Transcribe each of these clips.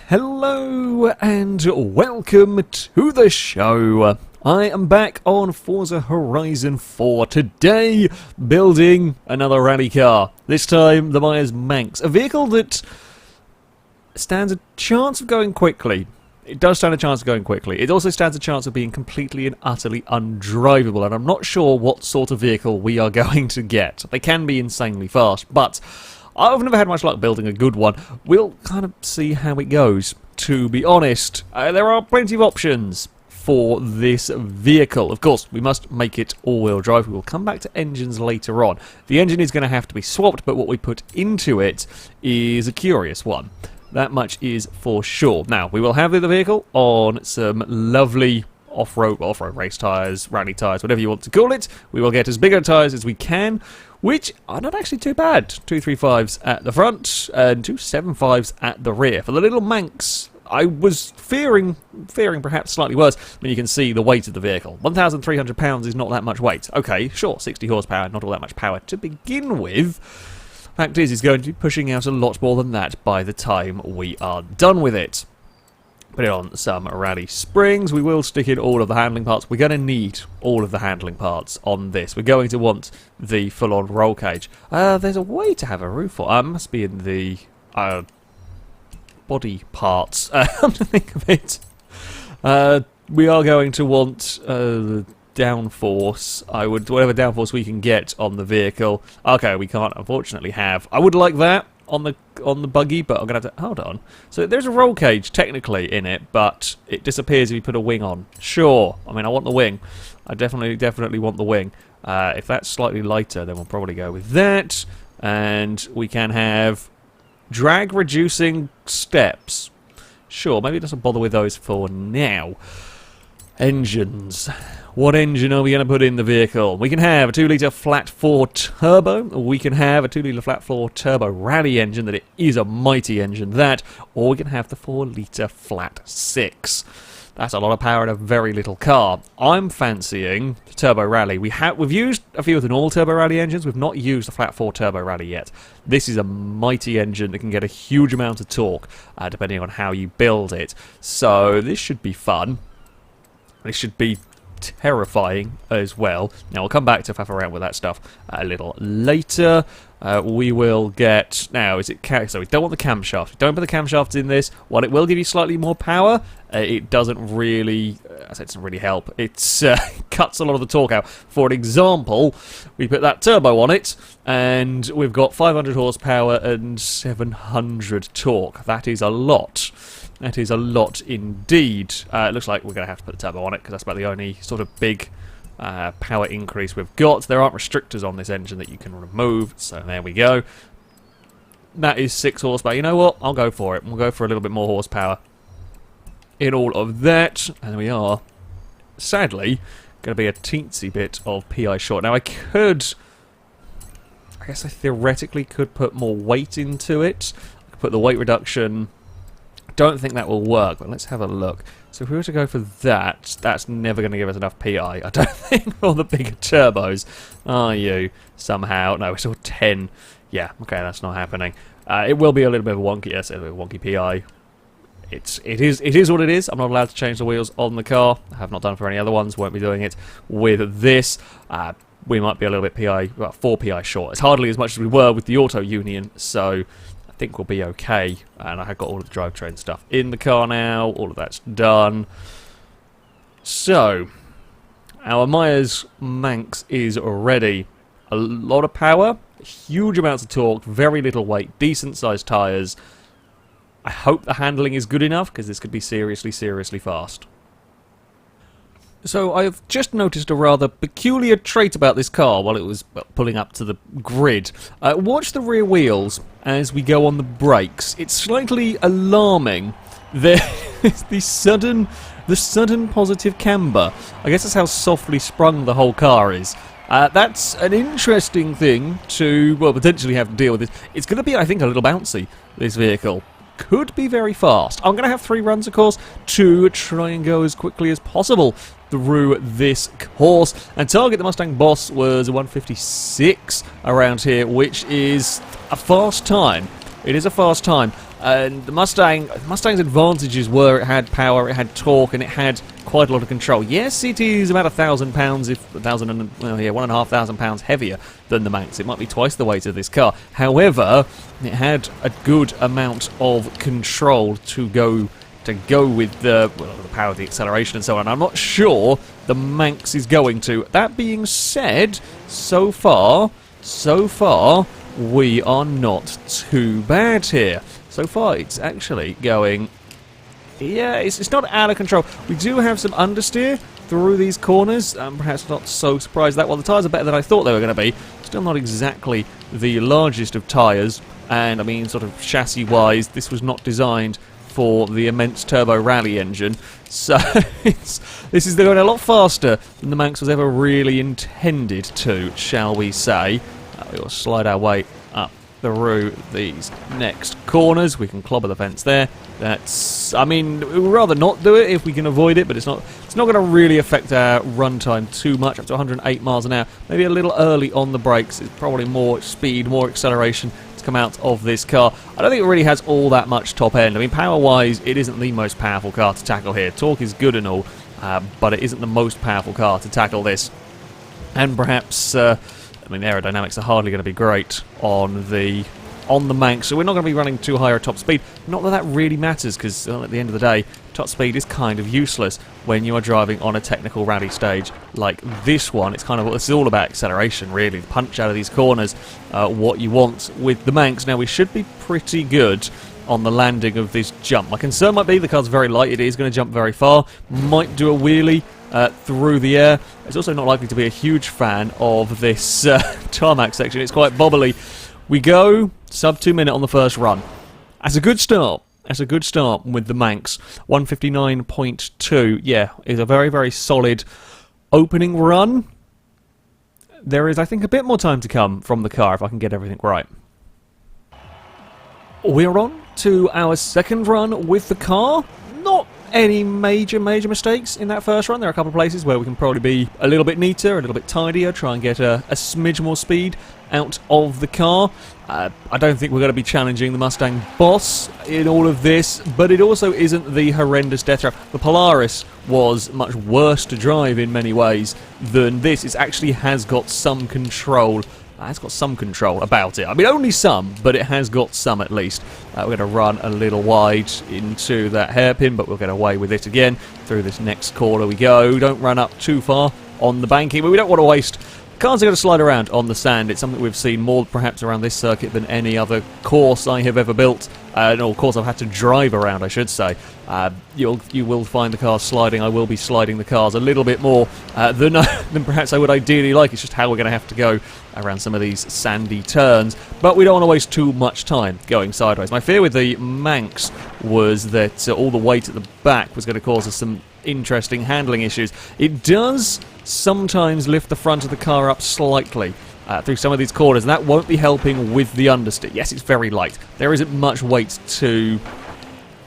Hello and welcome to the show. I am back on Forza Horizon 4 today, building another rally car. This time the Meyers Manx, a vehicle that stands a chance of going quickly. It does stand a chance of going quickly. It also stands a chance of being completely and utterly undrivable, and I'm not sure what sort of vehicle we are going to get. They can be insanely fast, but I've never had much luck building a good one. We'll kind of see how it goes. To be honest, there are plenty of options for this vehicle. Of course, we must make it all-wheel drive. We will come back to engines later on. The engine is going to have to be swapped, but what we put into it is a curious one. That much is for sure. Now, we will have the vehicle on some lovely off-road race tyres, rally tyres, whatever you want to call it. We will get as big a tyres as we can, which are not actually too bad. 235s at the front and 275s at the rear. For the little Manx, I was fearing perhaps slightly worse when you can see the weight of the vehicle. 1,300 pounds is not that much weight. Okay, sure, 60 horsepower, not all that much power to begin with. Fact is, it's going to be pushing out a lot more than that by the time we are done with it. Put it on some rally springs. We will stick in all of the handling parts. We're going to need all of the handling parts on this. We're going to want the full-on roll cage. There's a way to have a roof for. Must be in the body parts. Come to think of it. We are going to want downforce. Whatever downforce we can get on the vehicle. Okay, we can't unfortunately have. I would like that on the buggy, but I'm gonna have to hold on. So there's a roll cage technically in it, but it disappears if you put a wing on. Sure, I mean I want the wing. I definitely want the wing. If that's slightly lighter, then we'll probably go with that. And we can have drag reducing steps. Sure, maybe it doesn't bother with those for now. Engines. What engine are we going to put in the vehicle? We can have a 2-litre flat 4 turbo. We can have a 2-litre flat 4 turbo rally engine that it is a mighty engine that. Or we can have the 4-litre flat 6. That's a lot of power in a very little car. I'm fancying the turbo rally. We've used a few of the normal turbo rally engines. We've not used the flat 4 turbo rally yet. This is a mighty engine that can get a huge amount of torque depending on how you build it. So this should be fun. This should be terrifying as well. Now we'll come back to faff around with that stuff a little later. We will get so we don't want the camshaft. Don't put the camshafts in this. While it will give you slightly more power, it doesn't really help. It cuts a lot of the torque out. For example, we put that turbo on it and we've got 500 horsepower and 700 torque. That is a lot. That is a lot indeed. It looks like we're going to have to put the turbo on it because that's about the only sort of big power increase we've got. There aren't restrictors on this engine that you can remove, so there we go. That is 6 horsepower. You know what? I'll go for it. We'll go for a little bit more horsepower in all of that. And we are, sadly, going to be a teensy bit of PI short. Now I guess I theoretically could put more weight into it. I could put the weight reduction. Don't think that will work, but let's have a look. So if we were to go for that, that's never going to give us enough PI. I don't think for the bigger turbos. Are you? Somehow. No, we're still 10. Yeah, okay, that's not happening. It will be a little bit of a wonky, yes, a little bit of wonky PI. It is what it is. I'm not allowed to change the wheels on the car. I have not done for any other ones. Won't be doing it with this. We might be a little bit 4 PI short. It's hardly as much as we were with the Auto Union, so I think we'll be okay. And I have got all of the drivetrain stuff in the car now. All of that's done. So, our Meyers Manx is ready. A lot of power, huge amounts of torque, very little weight, decent sized tyres. I hope the handling is good enough because this could be seriously fast. So I've just noticed a rather peculiar trait about this car while it was pulling up to the grid. Watch the rear wheels as we go on the brakes. It's slightly alarming. There is the sudden positive camber. I guess that's how softly sprung the whole car is. That's an interesting thing to, well, potentially have to deal with. It's going to be, I think, a little bouncy, this vehicle. Could be very fast. I'm going to have 3 runs, of course, to try and go as quickly as possible through this course. And target the Mustang Boss was a 156 around here, which is a fast time. It is a fast time. And the Mustang's advantages were it had power, it had torque, and it had quite a lot of control. Yes, it is about 1,000 pounds, if 1,500 pounds heavier than the Manx. It might be twice the weight of this car. However, it had a good amount of control to go with the power of the acceleration and so on. I'm not sure the Manx is going to. That being said, so far, we are not too bad here. So far, it's actually going... Yeah, it's not out of control. We do have some understeer through these corners. I'm perhaps not so surprised that. Well, the tyres are better than I thought they were going to be. Still not exactly the largest of tyres. And, I mean, sort of chassis-wise, this was not designed for the immense turbo rally engine. So, this is going a lot faster than the Manx was ever really intended to, shall we say. We'll slide our way up through these next corners. We can clobber the fence there. That's, I mean, we'd rather not do it if we can avoid it, but it's not going to really affect our runtime too much. Up to 108 miles an hour. Maybe a little early on the brakes. It's probably more speed, more acceleration to come out of this car. I don't think it really has all that much top end. I mean, power-wise, it isn't the most powerful car to tackle here. Torque is good and all, but it isn't the most powerful car to tackle this. And perhaps... I mean, the aerodynamics are hardly going to be great on the Manx, so we're not going to be running too high a top speed. Not that that really matters, because at the end of the day, top speed is kind of useless when you are driving on a technical rally stage like this one. It's kind of what this is all about, acceleration, really. The punch out of these corners, what you want with the Manx. Now, we should be pretty good on the landing of this jump. My concern might be the car's very light. It is going to jump very far. Might do a wheelie through the air. It's also not likely to be a huge fan of this tarmac section. It's quite bobbly. We go sub 2 minute on the first run. That's a good start. That's a good start with the Manx. 159.2. Yeah, is a very, very solid opening run. There is, I think, a bit more time to come from the car if I can get everything right. We're on to our second run with the car. Not any major mistakes in that first run. There are a couple of places where we can probably be a little bit neater, a little bit tidier, try and get a smidge more speed out of the car. I don't think we're going to be challenging the Mustang boss in all of this, but it also isn't the horrendous death trap. The Polaris was much worse to drive in many ways than this. It actually has got some control. It's got some control about it. I mean, only some, but it has got some at least. We're going to run a little wide into that hairpin, but we'll get away with it again. Through this next corner we go. Don't run up too far on the banking, but we don't want to waste... Cars are going to slide around on the sand. It's something we've seen more perhaps around this circuit than any other course I have ever built. No, course I've had to drive around, I should say. You will find the cars sliding. I will be sliding the cars a little bit more than perhaps I would ideally like. It's just how we're going to have to go around some of these sandy turns. But we don't want to waste too much time going sideways. My fear with the Manx was that all the weight at the back was going to cause us some interesting handling issues. It does sometimes lift the front of the car up slightly through some of these corners, and that won't be helping with the understeer. Yes, it's very light. There isn't much weight to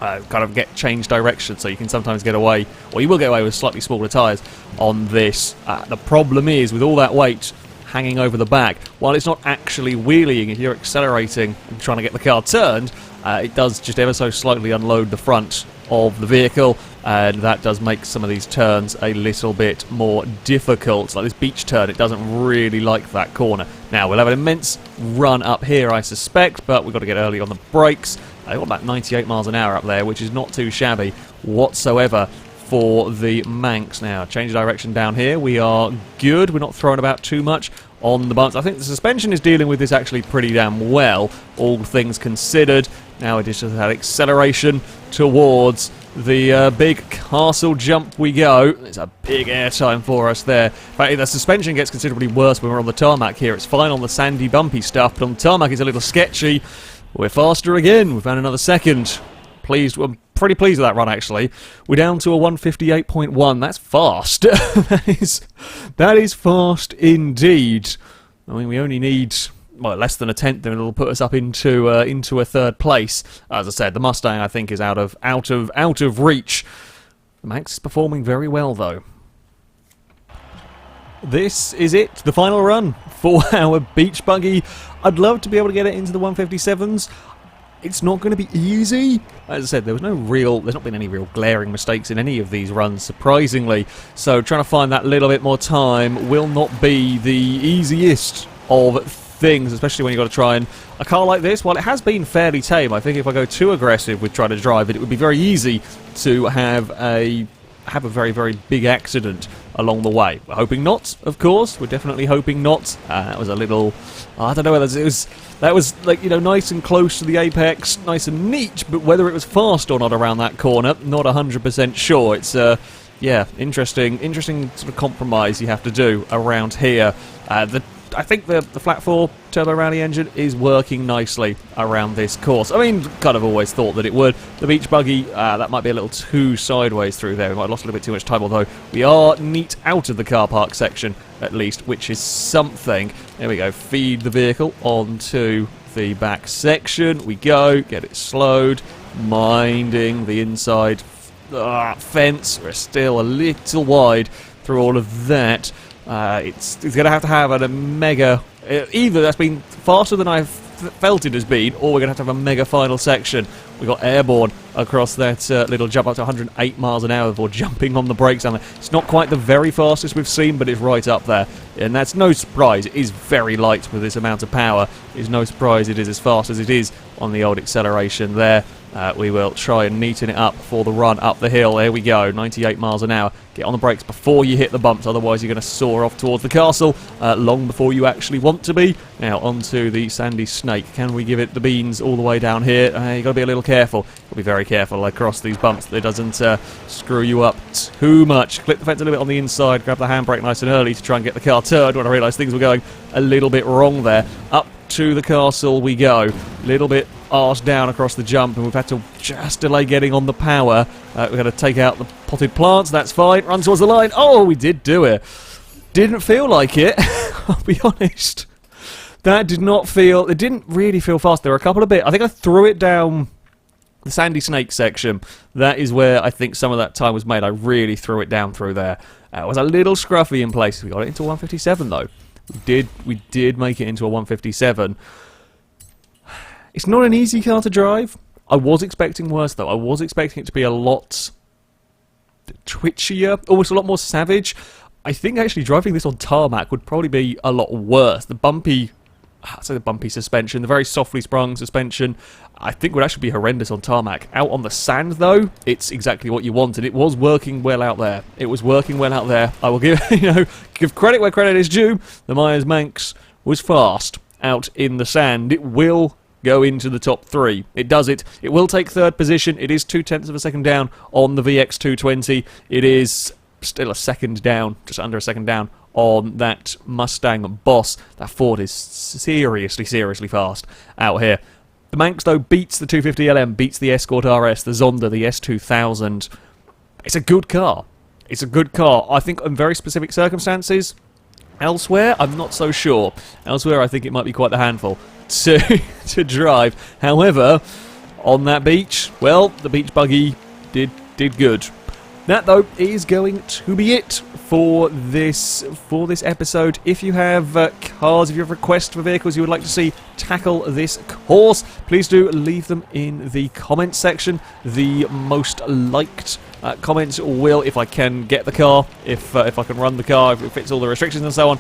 kind of change direction, so you can sometimes get away, or you will get away with slightly smaller tyres on this. The problem is, with all that weight hanging over the back, while it's not actually wheeling, if you're accelerating and trying to get the car turned, it does just ever so slightly unload the front of the vehicle, and that does make some of these turns a little bit more difficult. Like this beach turn, it doesn't really like that corner. Now, we'll have an immense run up here, I suspect, but we've got to get early on the brakes. I've got about 98 miles an hour up there, which is not too shabby whatsoever for the Manx. Now, change of direction down here. We are good. We're not throwing about too much on the bumps. I think the suspension is dealing with this actually pretty damn well, all things considered. Now it is just that acceleration towards the big castle jump we go. It's a big airtime for us there. In fact, the suspension gets considerably worse when we're on the tarmac here. It's fine on the sandy, bumpy stuff, but on the tarmac it's a little sketchy. We're faster again. We've found another second. I'm pretty pleased with that run, actually. We're down to a 158.1. That's fast. that is fast indeed. I mean, we only need... well, less than a tenth, and it'll put us up into a third place. As I said, the Mustang, I think, is out of reach. The Manx is performing very well, though. This is it, the final run for our beach buggy. I'd love to be able to get it into the 157s. It's not going to be easy. As I said, there's not been any real glaring mistakes in any of these runs, surprisingly. So trying to find that little bit more time will not be the easiest of things, especially when you've got to try and... A car like this, while it has been fairly tame, I think if I go too aggressive with trying to drive it, it would be very easy to have a very, very big accident along the way. We're hoping not, of course. We're definitely hoping not. That was a little... I don't know whether it was... That was, like, you know, nice and close to the apex, nice and neat, but whether it was fast or not around that corner, not 100% sure. It's, yeah, interesting sort of compromise you have to do around here. I think the flat 4 turbo rally engine is working nicely around this course. I mean, kind of always thought that it would. The beach buggy, that might be a little too sideways through there. We might have lost a little bit too much time, although we are neat out of the car park section, at least, which is something. There we go, feed the vehicle onto the back section. We go, get it slowed, minding the inside fence. We're still a little wide through all of that. It's going to have a mega... Either that's been faster than I've felt it has been, or we're going to have a mega final section. We got airborne across that little jump up to 108 miles an hour before jumping on the brakes. It's not quite the very fastest we've seen, but it's right up there. And that's no surprise. It is very light with this amount of power. It's no surprise it is as fast as it is on the old acceleration there. We will try and neaten it up for the run up the hill. There we go, 98 miles an hour. Get on the brakes before you hit the bumps, otherwise you're going to soar off towards the castle long before you actually want to be. Now onto the sandy snake. Can we give it the beans all the way down here? You've got to be a little careful. You'll be very careful across these bumps that it doesn't screw you up too much. Clip the fence a little bit on the inside, grab the handbrake nice and early to try and get the car turned when I realised things were going a little bit wrong there. Up to the castle we go. Little bit arse down across the jump, and we've had to just delay getting on the power. We're going to take out the potted plants, that's fine. Run towards the line. Oh, we did do it. Didn't feel like it, I'll be honest. That did not feel... It didn't really feel fast. There were a couple of bits. I think I threw it down the sandy snake section. That is where I think some of that time was made. I really threw it down through there. It was a little scruffy in places. We got it into 157, though. We did make it into a 157. It's not an easy car to drive. I was expecting worse, though. I was expecting it to be a lot twitchier, almost a lot more savage. I think actually driving this on tarmac would probably be a lot worse. The bumpy suspension, the very softly sprung suspension, I think would actually be horrendous on tarmac. Out on the sand, though, it's exactly what you wanted. It was working well out there. It was working well out there. I will give give credit where credit is due. The Meyers Manx was fast out in the sand. It will go into the top 3. It does it. It will take 3rd position. It is 0.2 of a second down on the VX220. It is still a second down, just under a second down on that Mustang Boss. That Ford is seriously fast out here. The Manx, though, beats the 250LM, beats the Escort RS, the Zonda, the S2000. It's a good car. It's a good car. I think in very specific circumstances. Elsewhere, I'm not so sure. Elsewhere, I think it might be quite the handful to drive. However, on that beach, well, the beach buggy did good. That, though, is going to be it for this episode. If you have cars, if you have requests for vehicles you would like to see tackle this course, please do leave them in the comments section. The most liked comments will, if I can get the car, if I can run the car, if it fits all the restrictions and so on,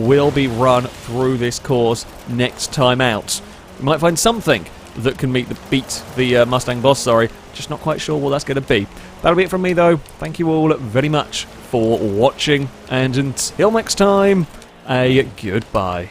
will be run through this course next time out. You might find something that can beat the Mustang Boss, just not quite sure what that's going to be. That'll be it from me, though. Thank you all very much for watching, and until next time, a goodbye.